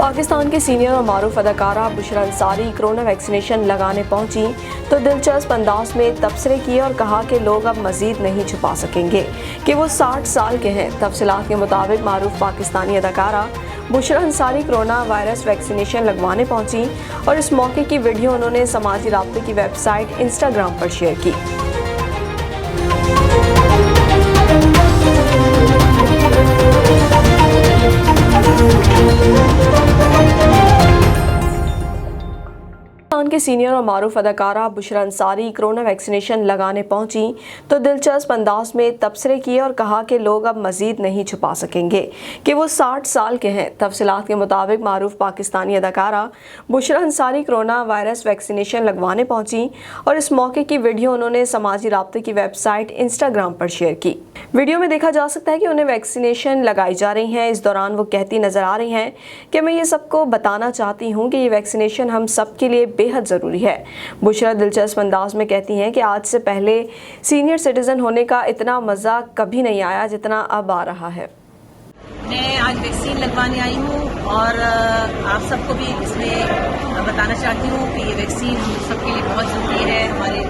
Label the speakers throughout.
Speaker 1: पाकिस्तान के सीनियर और मारूफ अदाकारा बुशरा अंसारी कोरोना वैक्सीनेशन लगाने पहुंची तो दिलचस्प अंदाज में तबसरे किए और कहा कि लोग अब मजीद नहीं छुपा सकेंगे कि वो 60 साल के हैं। तफसीलात के मुताबिक मारूफ पाकिस्तानी अदाकारा Bushra Ansari corona virus vaccination लगवाने पहुंची और इस मौके की वीडियो उन्होंने समाजी राब्ते की वेबसाइट इंस्टाग्राम पर शेयर की। पाकिस्तान के सीनियर और मारूफ अदाकारा बुशरा अंसारी कोरोना वैक्सीनेशन लगाने पहुंची तो दिलचस्प अंदाज में तबसरे किए और कहा कि लोग अब मजीद नहीं छुपा सकेंगे कि वो 60 साल के हैं। तफसीलात के मुताबिक मारूफ पाकिस्तानी अदाकारा Bushra Ansari corona virus vaccination लगवाने पहुंची और इस मौके की वीडियो उन्होंने समाजी राब्ते की वेबसाइट इंस्टाग्राम पर शेयर की। वीडियो में देखा जा सकता है कि उन्हें वैक्सीनेशन लगाई जा रही है। इस दौरान वो कहती नजर आ रही हैं कि मैं ये सबको बताना चाहती हूँ कि ये वैक्सीनेशन हम सब के लिए बेहद ज़रूरी है। बुशरा दिलचस्प अंदाज में कहती हैं कि आज से पहले सीनियर सिटीजन होने का इतना मज़ा कभी नहीं आया जितना अब आ रहा है।
Speaker 2: मैं आज वैक्सीन लगवाने आई हूँ और आप सबको भी इसमें बताना चाहती हूँ कि ये वैक्सीन हम सबके लिए बहुत ज़रूरी है, हमारे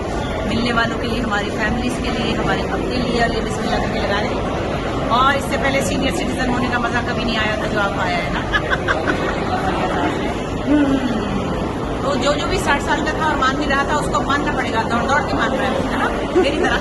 Speaker 2: मिलने वालों के लिए, हमारी फैमिलीज़ के लिए, हमारे अपने लिए। और ये बिस्मिल्लाह करके लगा रहे हैं। और इससे पहले सीनियर सिटीजन होने का मज़ा कभी नहीं आया था जो आप आया है ना। तो जो भी 60 साल का था और मान नहीं रहा था उसको मानना पड़ेगा, दौड़ दौड़ के मान रहा है ना, मेरी तरह।